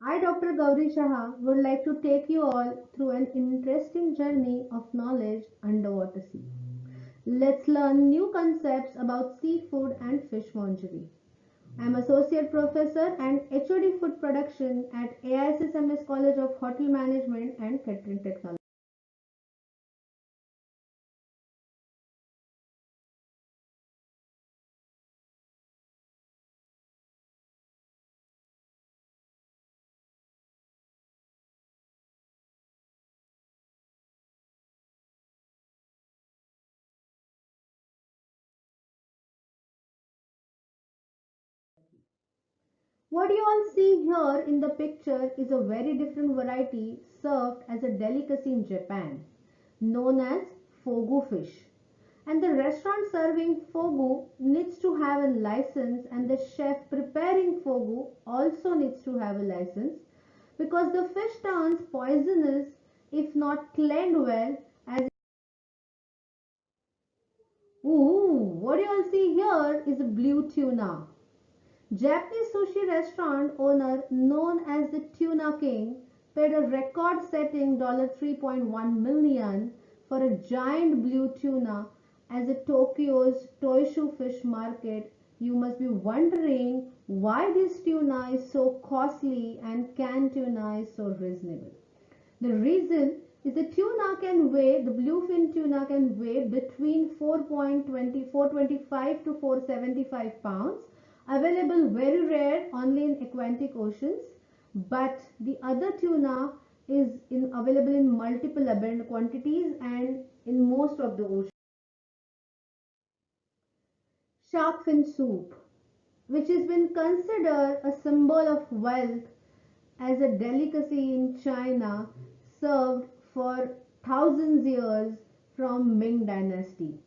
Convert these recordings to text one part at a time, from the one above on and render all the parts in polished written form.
I, Dr. Gauri Shah, would like to take you all through an interesting journey of knowledge underwater sea. Let's learn new concepts about seafood and fishmongery. I'm Associate Professor and HOD Food Production at AISSMS College of Hotel Management and Catering Technology. What you all see here in the picture is a very different variety served as a delicacy in Japan, known as fogu fish. And the restaurant serving fogu needs to have a license, and the chef preparing fogu also needs to have a license because the fish turns poisonous if not cleaned well. As what you all see here is a blue tuna. Japanese sushi restaurant owner known as the Tuna King paid a record-setting $3.1 million for a giant blue tuna as a Tokyo's Toishu fish market. You must be wondering why this tuna is so costly and canned tuna is so reasonable. The reason is the bluefin tuna can weigh between 4.2425 to 475 pounds, available very rare only in aquatic oceans, but the other tuna available in multiple abundant quantities and in most of the oceans. Shark fin soup, which has been considered a symbol of wealth as a delicacy in China, served for thousands years from Ming Dynasty.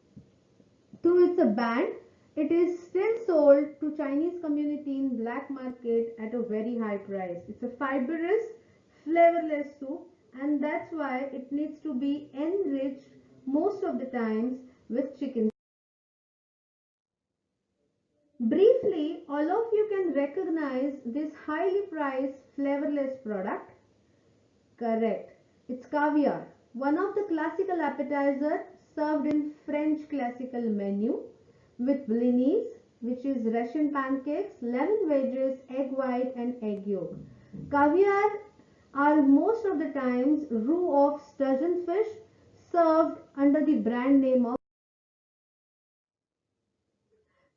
Though it's a ban, it is still sold to Chinese community in black market at a very high price. It's a fibrous, flavorless soup, and that's why it needs to be enriched most of the times with chicken. Briefly, all of you can recognize this highly priced flavorless product. Correct. It's caviar, one of the classical appetizers served in French classical menu with blinis, which is Russian pancakes, lemon wedges, egg white and egg yolk. Caviar are most of the times roux of sturgeon fish served under the brand name of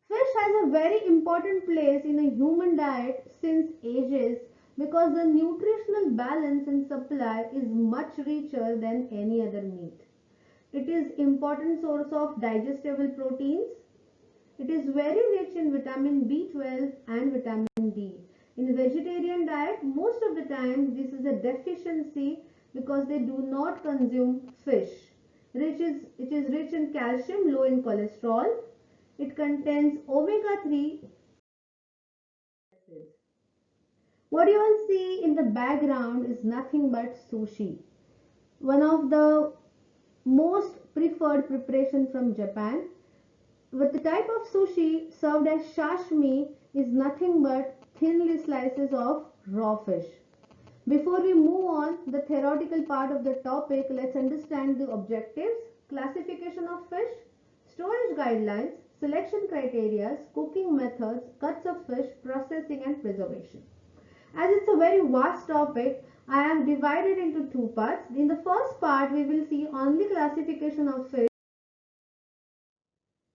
fish has a very important place in a human diet since ages because the nutritional balance and supply is much richer than any other meat. It is important source of digestible proteins. It is very rich in vitamin B12 and vitamin D. In vegetarian diet, most of the time this is a deficiency because they do not consume fish. It is rich in calcium, low in cholesterol. It contains omega 3. What you all see in the background is nothing but sushi, one of the most preferred preparation from Japan. With the type of sushi served as sashimi is nothing but thinly slices of raw fish. Before we move on the theoretical part of the topic, let's understand the objectives, classification of fish, storage guidelines, selection criteria, cooking methods, cuts of fish, processing and preservation. As it's a very vast topic, I have divided into two parts. In the first part, we will see only classification of fish.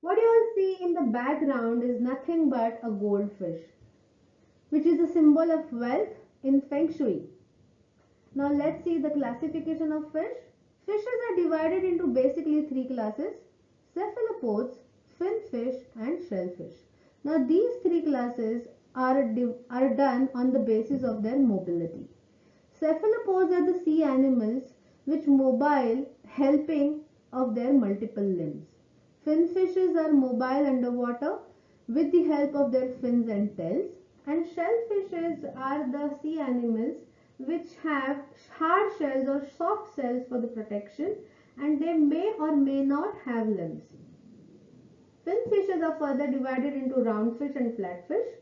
What you all see in the background is nothing but a goldfish, which is a symbol of wealth in Feng Shui. Now let's see the classification of fish. Fishes are divided into basically three classes: cephalopods, finfish and shellfish. Now these three classes are done on the basis of their mobility. Cephalopods are the sea animals which mobile helping of their multiple limbs. Finfishes are mobile underwater with the help of their fins and tails, and shellfishes are the sea animals which have hard shells or soft shells for the protection, and they may or may not have limbs. Finfishes are further divided into roundfish and flatfish.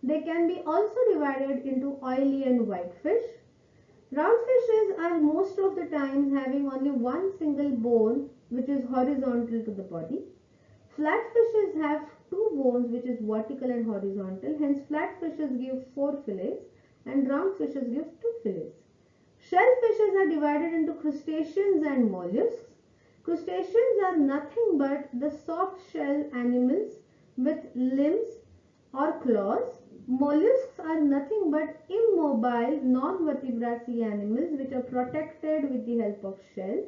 They can be also divided into oily and white fish. Round fishes are most of the times having only one single bone which is horizontal to the body. Flat fishes have two bones which is vertical and horizontal. Hence flat fishes give 4 fillets and round fishes give 2 fillets. Shellfishes are divided into crustaceans and mollusks. Crustaceans are nothing but the soft shell animals with limbs or claws. Mollusks are nothing but immobile non-vertebrate sea animals which are protected with the help of shells,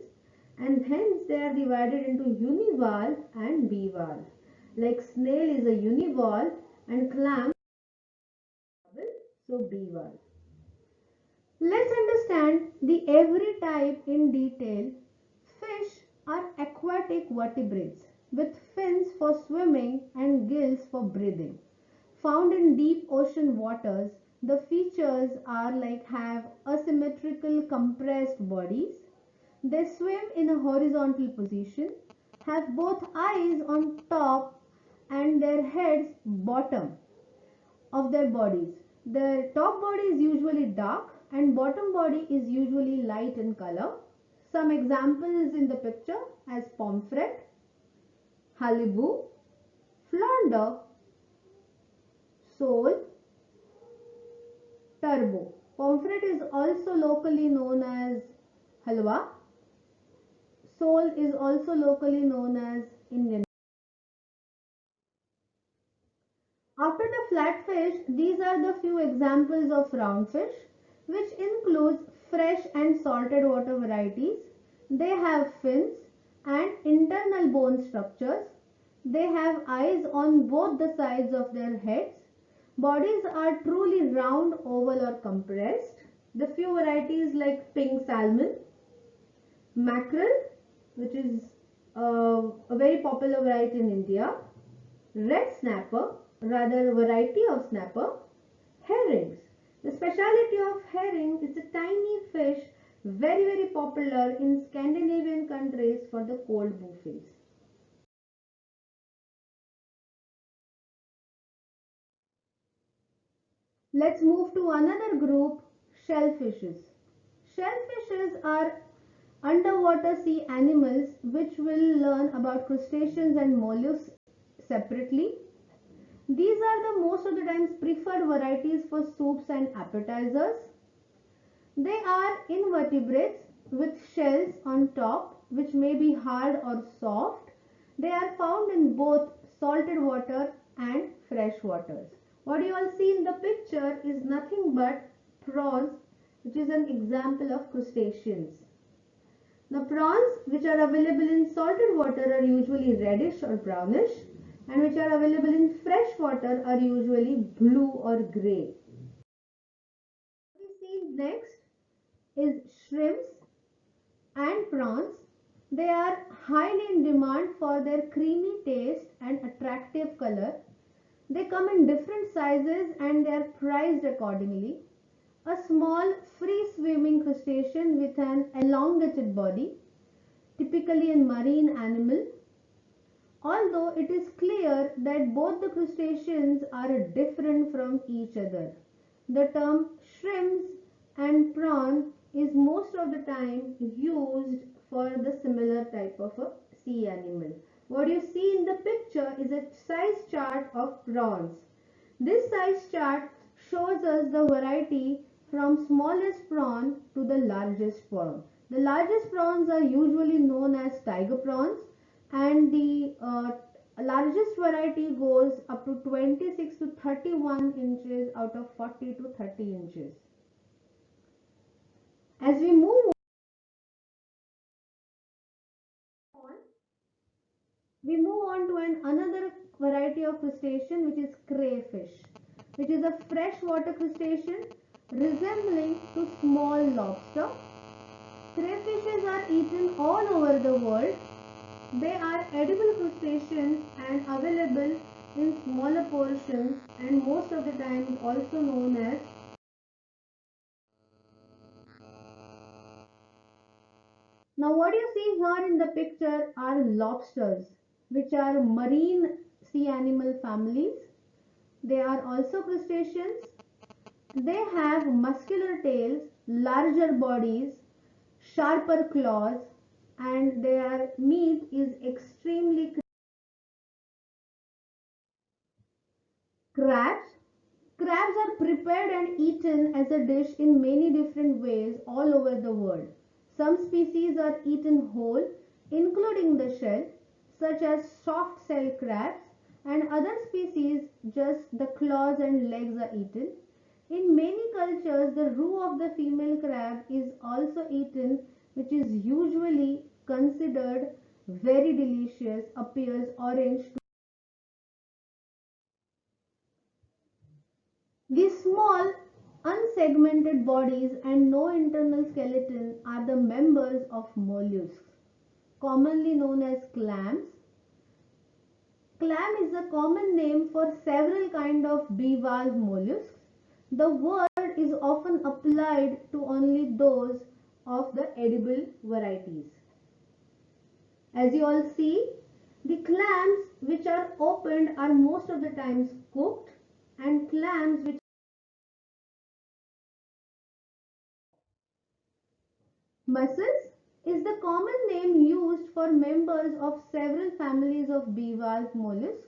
and hence they are divided into univalve and bivalve. Like snail is a univalve and clam, so bivalve. Let's understand the every type in detail. Fish are aquatic vertebrates with fins for swimming and gills for breathing. Found in deep ocean waters, the features are like have asymmetrical compressed bodies. They swim in a horizontal position, have both eyes on top and their heads bottom of their bodies. The top body is usually dark and bottom body is usually light in color. Some examples in the picture as pomfret, halibu, flounder, sole, turbo. Pomfret is also locally known as halwa. Sole is also locally known as Indian. After the flatfish, these are the few examples of roundfish, which includes fresh and salted water varieties. They have fins and internal bone structures. They have eyes on both the sides of their heads. Bodies are truly round, oval or compressed. The few varieties like pink salmon, mackerel, which is a very popular variety in India, red snapper, rather a variety of snapper, herrings. The speciality of herring is a tiny fish very popular in Scandinavian countries for the cold buffets. Let's move to another group, shellfishes. Shellfishes are underwater sea animals which will learn about crustaceans and mollusks separately. These are the most of the times preferred varieties for soups and appetizers. They are invertebrates with shells on top which may be hard or soft. They are found in both salted water and fresh waters. What you all see in the picture is nothing but prawns, which is an example of crustaceans. The prawns which are available in salted water are usually reddish or brownish, and which are available in fresh water are usually blue or grey. What we see next is shrimps and prawns. They are highly in demand for their creamy taste and attractive color. They come in different sizes and they are priced accordingly. A small free swimming crustacean with an elongated body, typically a marine animal. Although it is clear that both the crustaceans are different from each other. The term shrimps and prawn is most of the time used for the similar type of a sea animal. What you see in the picture is a size chart of prawns. This size chart shows us the variety from smallest prawn to the largest prawn. The largest prawns are usually known as tiger prawns, and the largest variety goes up to 26 to 31 inches out of 40 to 30 inches. As we move on to another variety of crustacean, which is crayfish, which is a freshwater crustacean resembling to small lobster. Crayfishes are eaten all over the world. They are edible crustaceans and available in smaller portions and most of the time also known as. Now what you see here in the picture are lobsters, which are marine sea animal families. They are also crustaceans. They have muscular tails, larger bodies, sharper claws, and their meat is extremely crabs. Crabs are prepared and eaten as a dish in many different ways all over the world. Some species are eaten whole, including the shell, such as soft shell crabs, and other species just the claws and legs are eaten. In many cultures, the roe of the female crab is also eaten, which is usually considered very delicious, appears orange. These small, unsegmented bodies and no internal skeleton are the members of mollusks, commonly known as clams. Clam is a common name for several kinds of bivalve mollusks. The word is often applied to only those of the edible varieties. As you all see, the clams which are opened are most of the times cooked, and clams which mussels is the common name used for members of several families of bivalve mollusks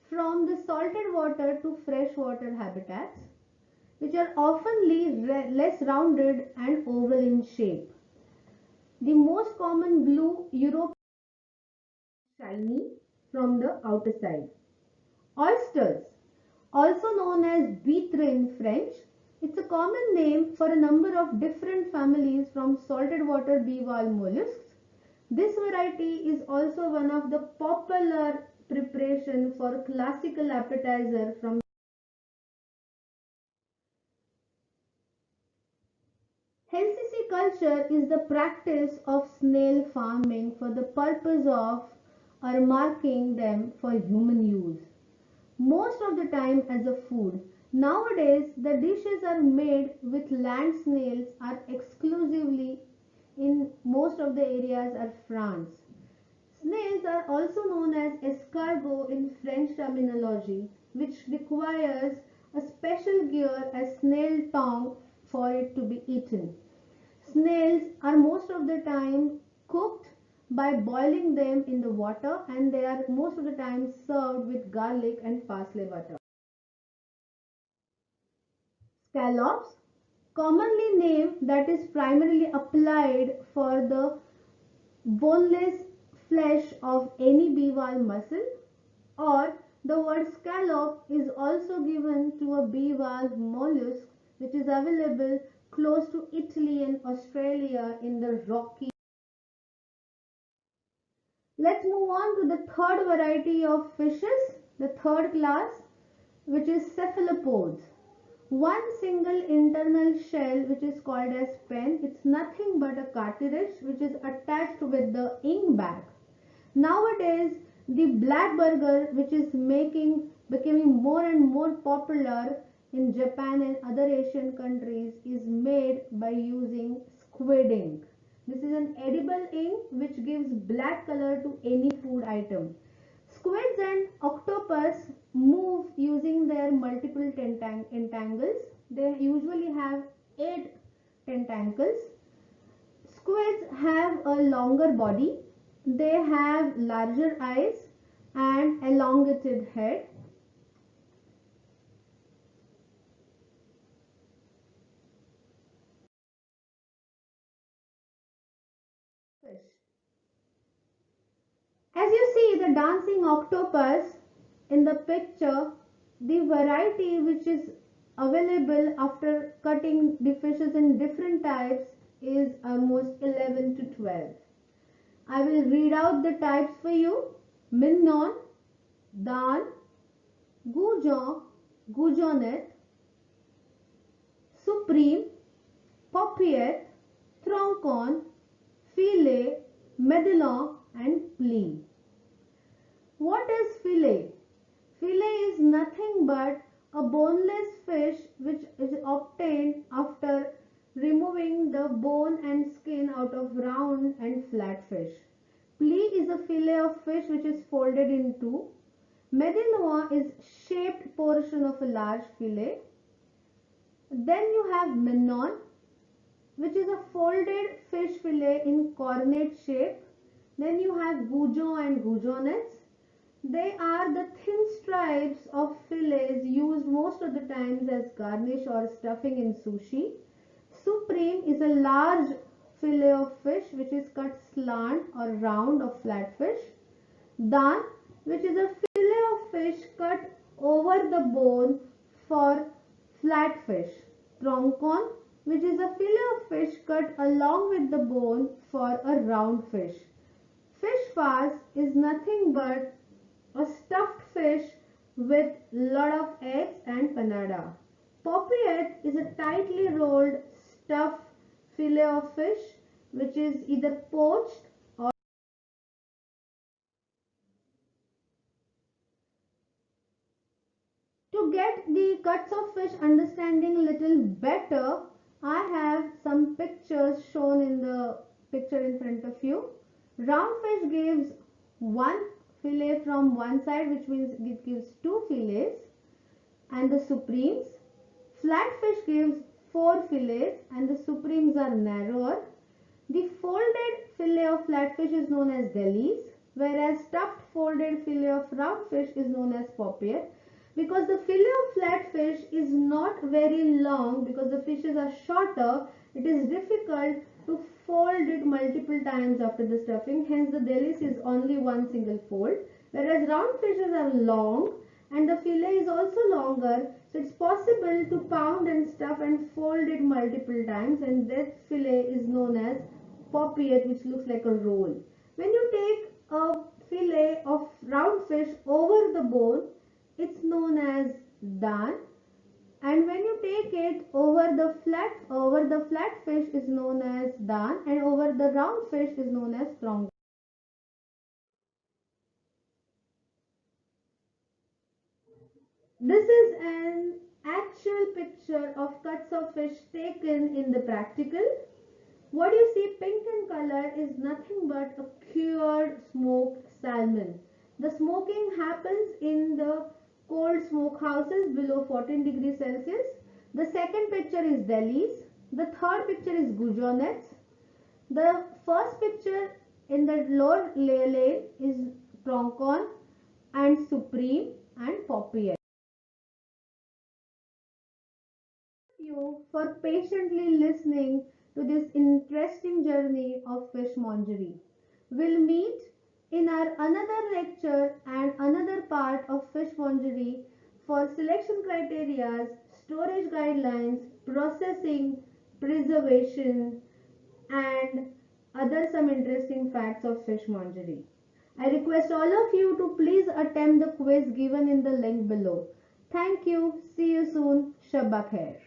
from the salted water to freshwater habitats, which are often less rounded and oval in shape. The most common blue European shiny from the outer side. Oysters, also known as huître in French, it's a common name for a number of different families from salted water bivalve mollusks. This variety is also one of the popular preparation for classical appetizer from Helsinki culture is the practice of snail farming for the purpose of or marking them for human use, most of the time as a food. Nowadays, the dishes are made with land snails are exclusively in most of the areas are France. Snails are also known as escargot in French terminology, which requires a special gear as snail tongue for it to be eaten. Snails are most of the time cooked by boiling them in the water, and they are most of the time served with garlic and parsley butter. Scallops, commonly named that is primarily applied for the boneless flesh of any bivalve mussel, or the word scallop is also given to a bivalve mollusk which is available close to Italy and Australia in the rocky. Let's move on to the third variety of fishes, the third class, which is cephalopods. One single internal shell which is called as pen, it's nothing but a cartilage which is attached with the ink bag. Nowadays, the black burger, which is becoming more and more popular in Japan and other Asian countries, is made by using squid ink. This is an edible ink which gives black color to any food item. Squids and octopus move using their multiple tentacles. They usually have 8 tentacles. Squids have a longer body. They have larger eyes and elongated head. Fish. As you see the dancing octopus in the picture, the variety which is available after cutting the fishes in different types is almost 11 to 12. I will read out the types for you. Mignon, Dan, Goujon, Goujonette, Supreme, Paupiette, Troncon, Filet, Medallon and Plie. What is filet? Filet is nothing but a boneless fish which is obtained after removing the bone and skin out of round and flat fish. Plie is a fillet of fish which is folded in two. Medianois is shaped portion of a large fillet. Then you have mignon, which is a folded fish fillet in cornet shape. Then you have goujon and goujonettes. They are the thin stripes of fillets used most of the times as garnish or stuffing in sushi. Supreme is a large fillet of fish which is cut slant or round of flat fish. Daan, which is a fillet of fish cut over the bone for flat fish. Troncon, which is a fillet of fish cut along with the bone for a round fish. Fish farce is nothing but a stuffed fish with lot of eggs and panada. Paupiette is a tightly rolled stuffed fillet of fish which is either poached or to get the cuts of fish understanding a little better. I have some pictures shown in the picture in front of you. Round fish gives one fillet from one side, which means it gives two fillets, and the supremes. Flatfish gives 4 fillets and the supremes are narrower. The folded fillet of flatfish is known as delis, whereas stuffed folded fillet of roundfish is known as paupiette. Because the fillet of flatfish is not very long, because the fishes are shorter, it is difficult to fold it multiple times after the stuffing. Hence, the delis is only one single fold, whereas round fishes are long and the fillet is also longer, so it's possible to pound and stuff and fold it multiple times, and that fillet is known as paupiette, which looks like a roll. When you take a fillet of round fish over the bone, it's known as daan, and when you take it over the flat fish is known as daan, and over the round fish is known as trong. This is an actual picture of cuts of fish taken in the practical. What you see pink in color is nothing but a cured smoked salmon. The smoking happens in the cold smokehouses below 14 degrees Celsius. The second picture is delis. The third picture is goujonettes. The first picture in the lower lane is troncon and supreme and paupiette. You for patiently listening to this interesting journey of fishmongery. We'll meet in our another lecture and another part of fishmongery for selection criteria, storage guidelines, processing, preservation, and other some interesting facts of fishmongery. I request all of you to please attempt the quiz given in the link below. Thank you. See you soon. Shabba khair.